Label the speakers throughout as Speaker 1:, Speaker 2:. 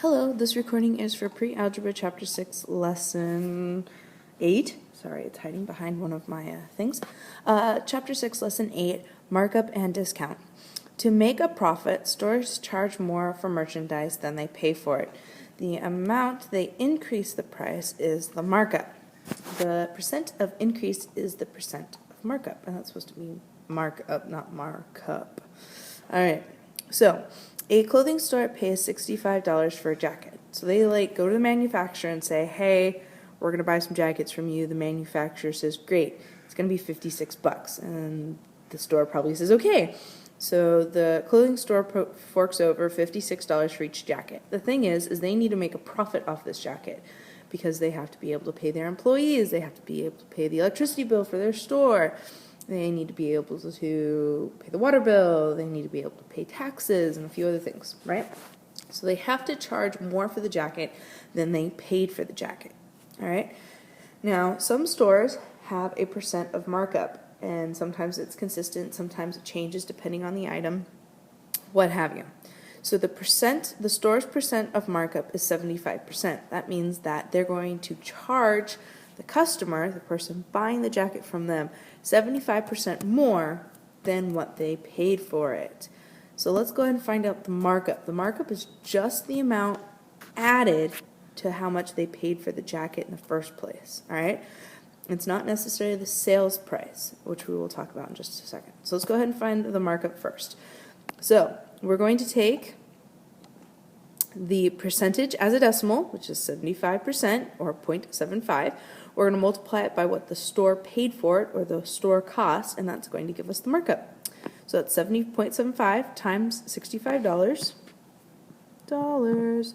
Speaker 1: Hello, this recording is for Pre-Algebra Chapter 6, Lesson 8. Sorry, it's hiding behind one of my things. Chapter 6, Lesson 8, Markup and Discount. To make a profit, stores charge more for merchandise than they pay for it. The amount they increase the price is the markup. The percent of increase is the percent of markup. And that's supposed to be markup, not markup. All right, so a clothing store pays $65 for a jacket. So they go to the manufacturer and say, hey, we're going to buy some jackets from you. The manufacturer says, great, it's going to be $56. And the store probably says, okay. So the clothing store forks over $56 for each jacket. The thing is they need to make a profit off this jacket because they have to be able to pay their employees. They have to be able to pay the electricity bill for their store. They need to be able to pay the water bill. They need to be able to pay taxes and a few other things, right? So they have to charge more for the jacket than they paid for the jacket, all right? Now, some stores have a percent of markup, and sometimes it's consistent, sometimes it changes depending on the item, what have you. So the store's percent of markup is 75%. That means that they're going to charge the customer, the person buying the jacket from them, 75% more than what they paid for it. So let's go ahead and find out the markup. The markup is just the amount added to how much they paid for the jacket in the first place, all right? It's not necessarily the sales price, which we will talk about in just a second. So let's go ahead and find the markup first. So we're going to take the percentage as a decimal, which is 75% or 0.75. We're going to multiply it by what the store paid for it or the store cost, and that's going to give us the markup. So it's 70.75 times $65 to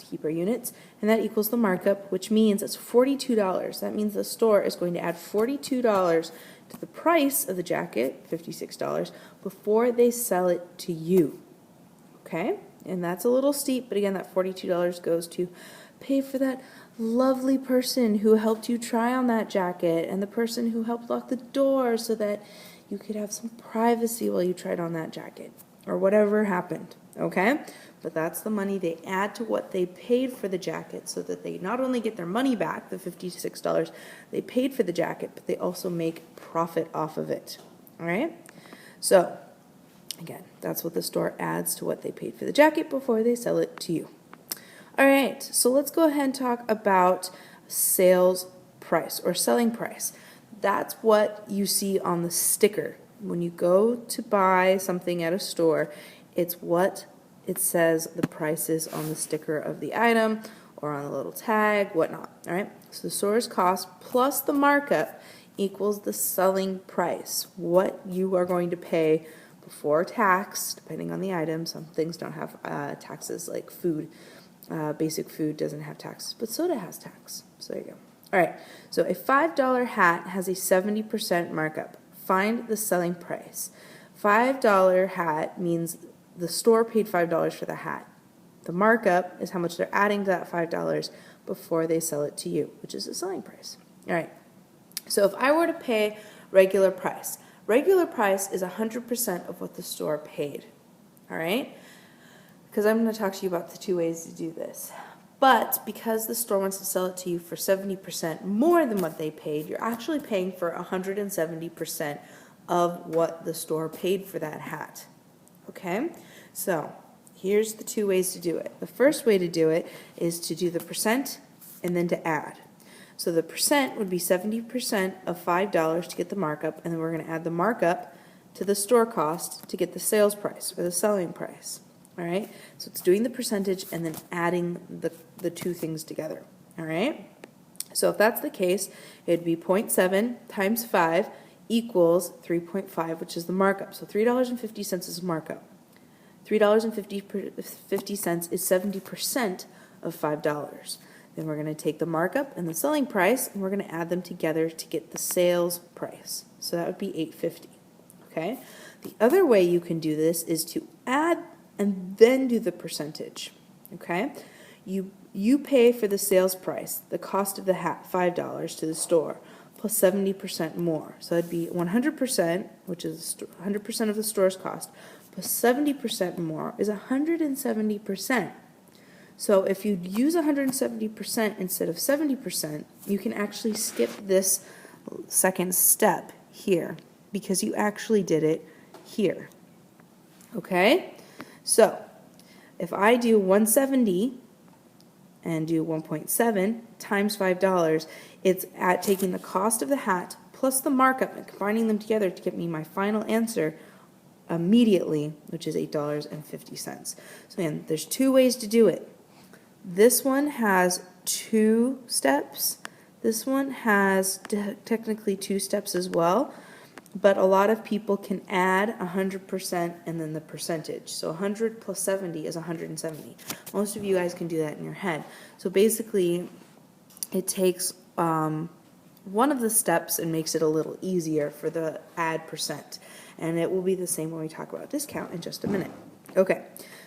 Speaker 1: keep our units, and that equals the markup, which means it's $42. That means the store is going to add $42 to the price of the jacket, $56, before they sell it to you. Okay? And that's a little steep, but again, that $42 goes to pay for that lovely person who helped you try on that jacket and the person who helped lock the door so that you could have some privacy while you tried on that jacket or whatever happened, okay? But that's the money they add to what they paid for the jacket so that they not only get their money back, the $56 they paid for the jacket, but they also make profit off of it, all right? So again, that's what the store adds to what they paid for the jacket before they sell it to you. All right, so let's go ahead and talk about sales price or selling price. That's what you see on the sticker. When you go to buy something at a store, it's what it says the price is on the sticker of the item or on a little tag, whatnot. All right, so the store's cost plus the markup equals the selling price, what you are going to pay before tax, depending on the item. Some things don't have taxes, like food. Basic food doesn't have taxes, but soda has tax. So there you go. All right, so a $5 hat has a 70% markup. Find the selling price. $5 hat means the store paid $5 for the hat. The markup is how much they're adding to that $5 before they sell it to you, which is the selling price. All right, so if I were to pay regular price is 100% of what the store paid, all right? Because I'm going to talk to you about the two ways to do this. But because the store wants to sell it to you for 70% more than what they paid, you're actually paying for 170% of what the store paid for that hat, okay? So here's the two ways to do it. The first way to do it is to do the percent and then to add. So the percent would be 70% of $5 to get the markup, and then we're going to add the markup to the store cost to get the sales price or the selling price. All right? So it's doing the percentage and then adding the two things together. All right? So if that's the case, it would be 0.7 times 5 equals 3.5, which is the markup. So $3.50 is markup. $3.50 is 70% of $5. Then we're going to take the markup and the selling price, and we're going to add them together to get the sales price. So that would be $8.50. Okay? The other way you can do this is to add and then do the percentage. Okay? You pay for the sales price, the cost of the hat, $5 to the store, plus 70% more. So that'd be 100%, which is 100% of the store's cost, plus 70% more is 170%. So if you use 170% instead of 70%, you can actually skip this second step here because you actually did it here. Okay? So if I do 170 and do 1.7 times $5, it's at taking the cost of the hat plus the markup and combining them together to get me my final answer immediately, which is $8.50. So again, there's two ways to do it. This one has 2 steps. This one has technically 2 steps as well, but a lot of people can add 100% and then the percentage. So 100 plus 70 is 170. Most of you guys can do that in your head. So basically, it takes one of the steps and makes it a little easier for the add percent. And it will be the same when we talk about discount in just a minute. Okay,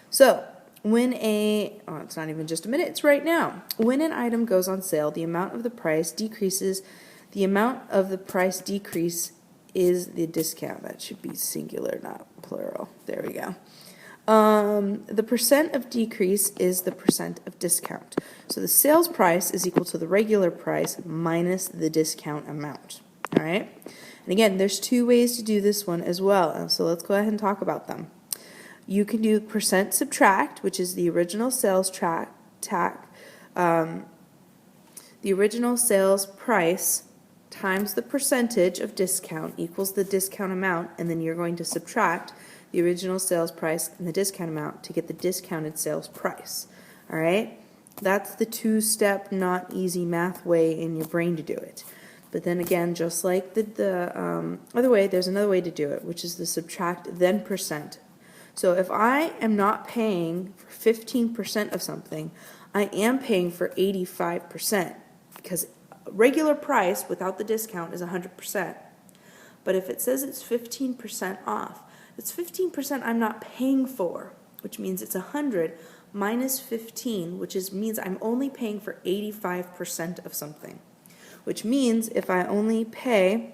Speaker 1: so when it's not even just a minute, it's right now. When an item goes on sale, the amount of the price decreases. The amount of the price decrease is the discount. That should be singular, not plural. There we go. The percent of decrease is the percent of discount. So the sales price is equal to the regular price minus the discount amount. All right? And again, there's 2 ways to do this one as well. So let's go ahead and talk about them. You can do percent subtract, which is the original sales the original sales price times the percentage of discount equals the discount amount, and then you're going to subtract the original sales price and the discount amount to get the discounted sales price. All right? That's the 2-step, not easy math way in your brain to do it. But then again, just like the other way, there's another way to do it, which is the subtract then percent. So if I am not paying for 15% of something, I am paying for 85% because regular price without the discount is 100%. But if it says it's 15% off, it's 15% I'm not paying for, which means it's 100 minus 15, which means I'm only paying for 85% of something. Which means if I only pay,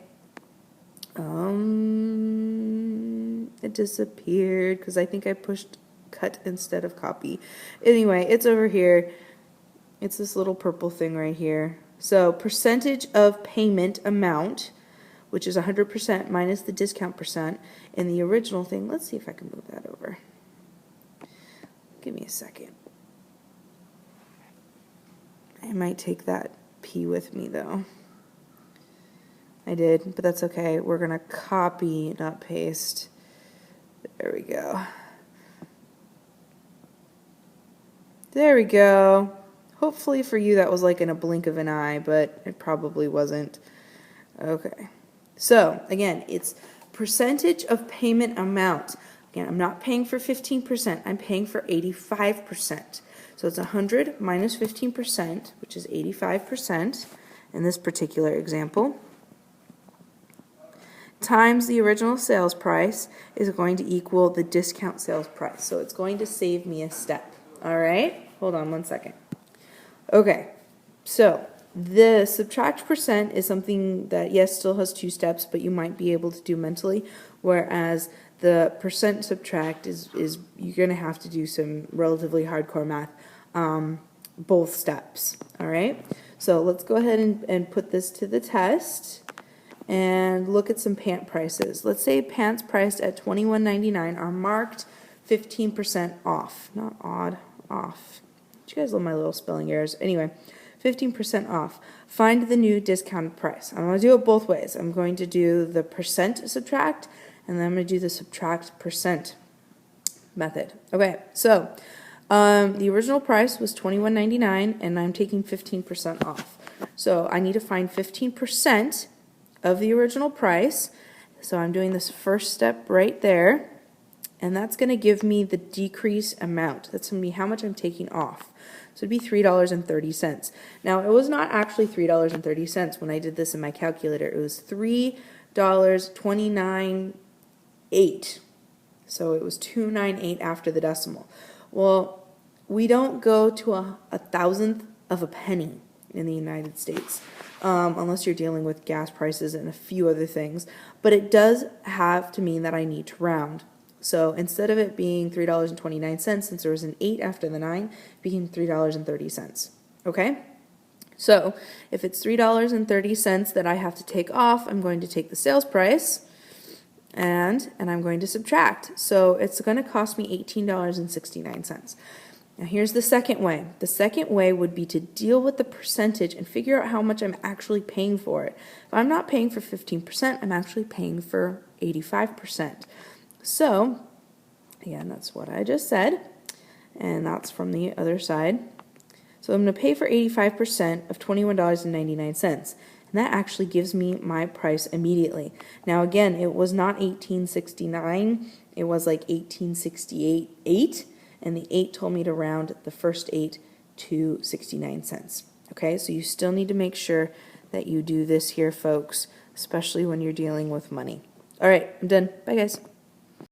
Speaker 1: it disappeared because I think I pushed cut instead of copy. Anyway, it's over here. It's this little purple thing right here. So percentage of payment amount, which is 100% minus the discount percent, in the original thing. Let's see if I can move that over. Give me a second. I might take that P with me though. I did, but that's okay. We're going to copy, not paste. There we go. There we go. Hopefully for you that was like in a blink of an eye, but it probably wasn't. Okay. So, again, it's percentage of payment amount. Again, I'm not paying for 15%. I'm paying for 85%. So it's 100 minus 15%, which is 85% in this particular example, times the original sales price is going to equal the discount sales price. So it's going to save me a step. All right? Hold on one second. Okay. So the subtract percent is something that, yes, still has 2 steps, but you might be able to do mentally, whereas the percent subtract is you're going to have to do some relatively hardcore math, both steps. All right? So let's go ahead and put this to the test and look at some pant prices. Let's say pants priced at $21.99 are marked 15% off. Not odd, off. You guys love my little spelling errors. Anyway, 15% off. Find the new discounted price. I'm going to do it both ways. I'm going to do the percent subtract, and then I'm going to do the subtract percent method. Okay, so the original price was $21.99, and I'm taking 15% off. So I need to find 15% of the original price. So I'm doing this first step right there, and that's going to give me the decrease amount. That's going to be how much I'm taking off. So it'd be $3.30. Now, it was not actually $3.30 when I did this in my calculator. It was $3.298. So it was 298 after the decimal. Well, we don't go to a thousandth of a penny in the United States, unless you're dealing with gas prices and a few other things. But it does have to mean that I need to round. So instead of it being $3.29, since there was an 8 after the 9, it became $3.30. Okay? So if it's $3.30 that I have to take off, I'm going to take the sales price and I'm going to subtract. So it's going to cost me $18.69. Now here's the second way. The second way would be to deal with the percentage and figure out how much I'm actually paying for it. If I'm not paying for 15%, I'm actually paying for 85%. So, again, that's what I just said, and that's from the other side. So I'm going to pay for 85% of $21.99, and that actually gives me my price immediately. Now again, it was not $18.69, it was like $18.68.8, and the 8 told me to round the first 8 to 69 cents. Okay, so you still need to make sure that you do this here, folks, especially when you're dealing with money. All right, I'm done. Bye, guys.